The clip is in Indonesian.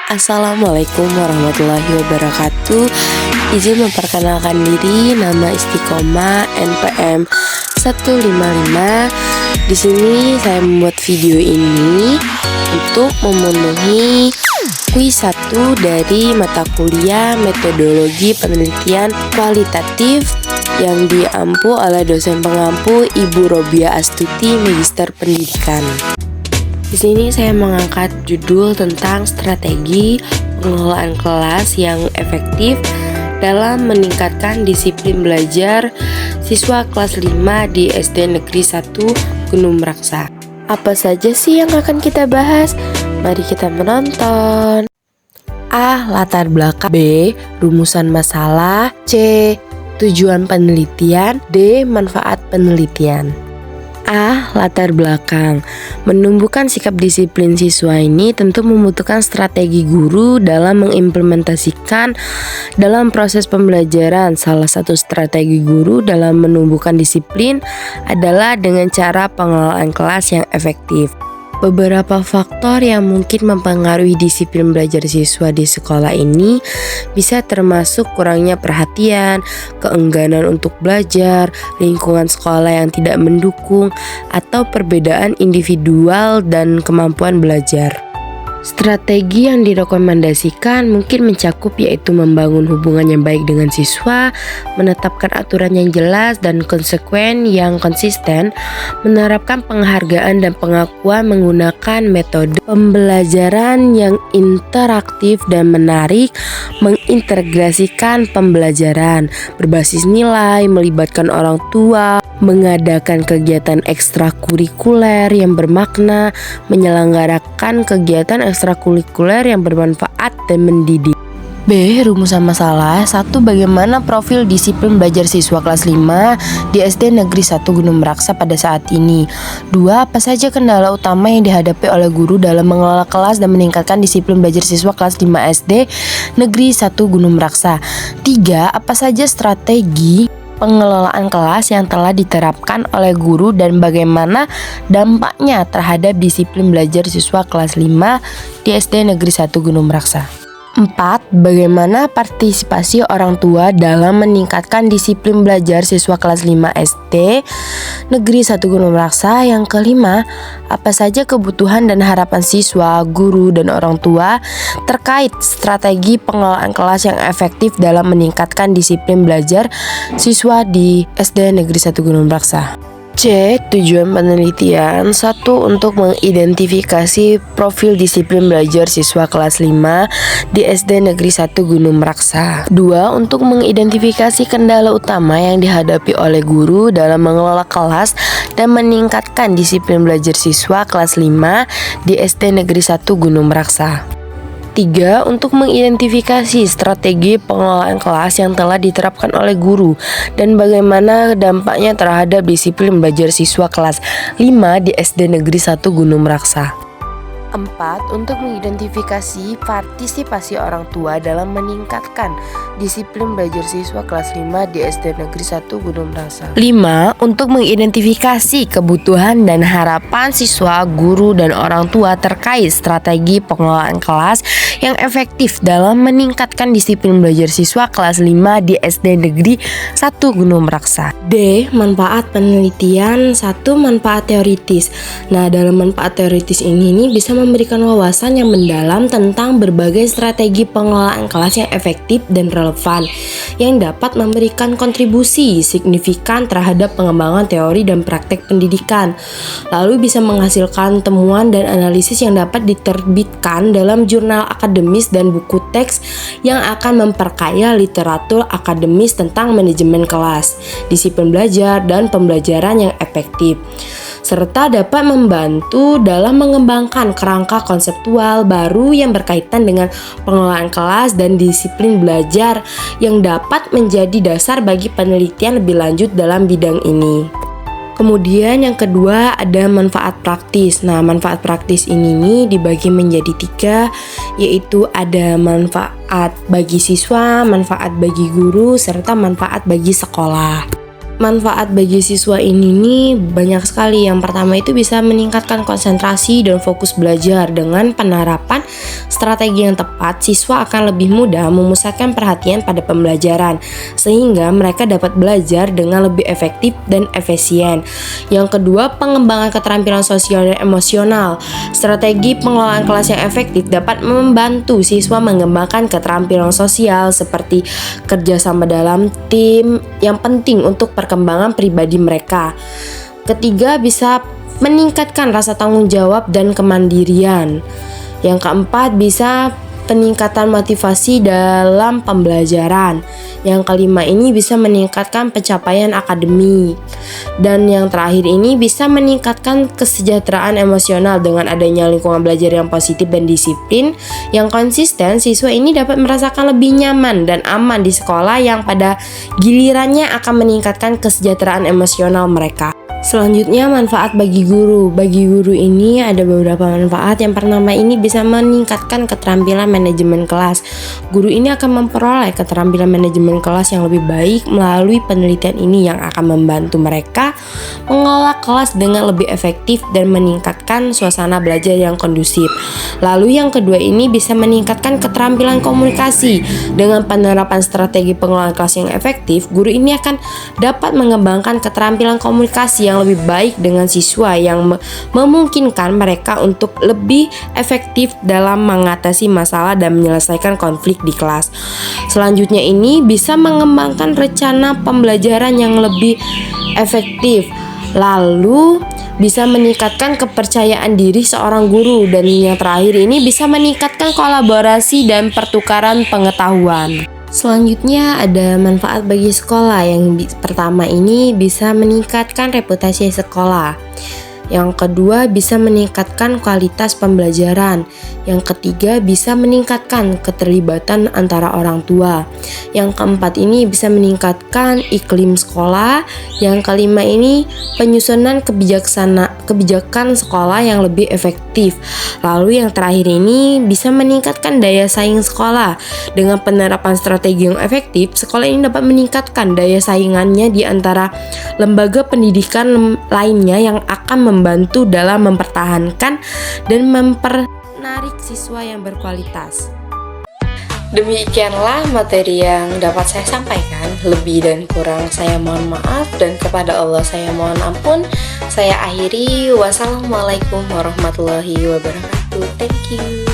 Assalamualaikum warahmatullahi wabarakatuh. Izin memperkenalkan diri, nama Istiqomah NPM 155. Di sini saya membuat video ini untuk memenuhi kuis 1 dari mata kuliah Metodologi Penelitian Kualitatif yang diampu oleh dosen pengampu Ibu Robiah Astuti, Magister Pendidikan. Di sini saya mengangkat judul tentang strategi pengelolaan kelas yang efektif dalam meningkatkan disiplin belajar siswa kelas 5 di SD Negeri 1 Gunung Meraksa. Apa saja sih yang akan kita bahas? Mari kita menonton. A. Latar belakang. B. Rumusan masalah. C. Tujuan penelitian. D. Manfaat penelitian. A. Latar belakang. Menumbuhkan sikap disiplin siswa ini tentu membutuhkan strategi guru dalam mengimplementasikan dalam proses pembelajaran. Salah satu strategi guru dalam menumbuhkan disiplin adalah dengan cara pengelolaan kelas yang efektif. Beberapa faktor yang mungkin mempengaruhi disiplin belajar siswa di sekolah ini bisa termasuk kurangnya perhatian, keengganan untuk belajar, lingkungan sekolah yang tidak mendukung, atau perbedaan individual dan kemampuan belajar. Strategi yang direkomendasikan mungkin mencakup yaitu membangun hubungan yang baik dengan siswa, menetapkan aturan yang jelas dan konsekuen yang konsisten, menerapkan penghargaan dan pengakuan menggunakan metode pembelajaran yang interaktif dan menarik, mengintegrasikan pembelajaran berbasis nilai, melibatkan orang tua, mengadakan kegiatan ekstrakurikuler yang bermakna, menyelenggarakan kegiatan ekstrakurikuler yang bermanfaat dan mendidik. B. Rumusan masalah. 1. Bagaimana profil disiplin belajar siswa kelas 5 di SD Negeri 1 Gunung Meraksa pada saat ini? 2. Apa saja kendala utama yang dihadapi oleh guru dalam mengelola kelas dan meningkatkan disiplin belajar siswa kelas 5 SD Negeri 1 Gunung Meraksa? 3. Apa saja strategi pengelolaan kelas yang telah diterapkan oleh guru dan bagaimana dampaknya terhadap disiplin belajar siswa kelas 5 di SD Negeri 1 Gunung Meraksa. 4. Bagaimana partisipasi orang tua dalam meningkatkan disiplin belajar siswa kelas 5 SD Negeri 1 Gunung Meraksa. Yang kelima, apa saja kebutuhan dan harapan siswa, guru, dan orang tua terkait strategi pengelolaan kelas yang efektif dalam meningkatkan disiplin belajar siswa di SD Negeri 1 Gunung Meraksa. C. Tujuan penelitian. 1. Untuk mengidentifikasi profil disiplin belajar siswa kelas 5 di SD Negeri 1 Gunung Meraksa. 2. Untuk mengidentifikasi kendala utama yang dihadapi oleh guru dalam mengelola kelas dan meningkatkan disiplin belajar siswa kelas 5 di SD Negeri 1 Gunung Meraksa. 3. Untuk mengidentifikasi strategi pengelolaan kelas yang telah diterapkan oleh guru dan bagaimana dampaknya terhadap disiplin belajar siswa kelas 5 di SD Negeri 1 Gunung Meraksa. 4. Untuk mengidentifikasi partisipasi orang tua dalam meningkatkan disiplin belajar siswa kelas 5 di SD Negeri 1 Gunung Meraksa. 5. Untuk mengidentifikasi kebutuhan dan harapan siswa, guru, dan orang tua terkait strategi pengelolaan kelas yang efektif dalam meningkatkan disiplin belajar siswa kelas 5 di SD Negeri 1 Gunung Meraksa. D. Manfaat penelitian. 1. Manfaat teoritis. Nah, dalam manfaat teoritis ini bisa memberikan wawasan yang mendalam tentang berbagai strategi pengelolaan kelas yang efektif dan relevan yang dapat memberikan kontribusi signifikan terhadap pengembangan teori dan praktek pendidikan. Lalu bisa menghasilkan temuan dan analisis yang dapat diterbitkan dalam jurnal akademis dan buku teks yang akan memperkaya literatur akademis tentang manajemen kelas, disiplin belajar, dan pembelajaran yang efektif, serta dapat membantu dalam mengembangkan kerangka konseptual baru yang berkaitan dengan pengelolaan kelas dan disiplin belajar yang dapat menjadi dasar bagi penelitian lebih lanjut dalam bidang ini. Kemudian yang kedua ada manfaat praktis. Nah, manfaat praktis ini dibagi menjadi 3, yaitu ada manfaat bagi siswa, manfaat bagi guru, serta manfaat bagi sekolah. Manfaat bagi siswa ini nih banyak sekali. Yang pertama itu bisa meningkatkan konsentrasi dan fokus belajar. Dengan penerapan strategi yang tepat, siswa akan lebih mudah memusatkan perhatian pada pembelajaran sehingga mereka dapat belajar dengan lebih efektif dan efisien. Yang kedua, pengembangan keterampilan sosial dan emosional. Strategi pengelolaan kelas yang efektif dapat membantu siswa mengembangkan keterampilan sosial seperti kerjasama dalam tim yang penting untuk perkembangan pribadi mereka. Ketiga, bisa meningkatkan rasa tanggung jawab dan kemandirian. Yang keempat, bisa peningkatan motivasi dalam pembelajaran. Yang kelima ini bisa meningkatkan pencapaian akademik. Dan yang terakhir ini bisa meningkatkan kesejahteraan emosional. Dengan adanya lingkungan belajar yang positif dan disiplin yang konsisten, siswa ini dapat merasakan lebih nyaman dan aman di sekolah yang pada gilirannya akan meningkatkan kesejahteraan emosional mereka. Selanjutnya, manfaat bagi guru. Bagi guru ini ada beberapa manfaat. Yang pertama ini bisa meningkatkan keterampilan manajemen kelas. Guru ini akan memperoleh keterampilan manajemen kelas yang lebih baik melalui penelitian ini yang akan membantu mereka mengelola kelas dengan lebih efektif dan meningkatkan suasana belajar yang kondusif. Lalu yang kedua ini bisa meningkatkan keterampilan komunikasi. Dengan penerapan strategi pengelolaan kelas yang efektif, guru ini akan dapat mengembangkan keterampilan komunikasi yang lebih baik dengan siswa yang memungkinkan mereka untuk lebih efektif dalam mengatasi masalah dan menyelesaikan konflik di kelas. Selanjutnya ini bisa mengembangkan rencana pembelajaran yang lebih efektif. Lalu bisa meningkatkan kepercayaan diri seorang guru, dan yang terakhir ini bisa meningkatkan kolaborasi dan pertukaran pengetahuan. Selanjutnya ada manfaat bagi sekolah. Yang pertama ini bisa meningkatkan reputasi sekolah. Yang kedua bisa meningkatkan kualitas pembelajaran. Yang ketiga bisa meningkatkan keterlibatan antara orang tua. Yang keempat ini bisa meningkatkan iklim sekolah. Yang kelima ini penyusunan kebijakan sekolah yang lebih efektif. Lalu yang terakhir ini bisa meningkatkan daya saing sekolah. Dengan penerapan strategi yang efektif, sekolah ini dapat meningkatkan daya saingannya di antara lembaga pendidikan lainnya yang akan membantu dalam mempertahankan dan menarik siswa yang berkualitas. Demikianlah materi yang dapat saya sampaikan. Lebih dan kurang saya mohon maaf, dan kepada Allah saya mohon ampun. Saya akhiri. Wassalamualaikum warahmatullahi wabarakatuh. Thank you.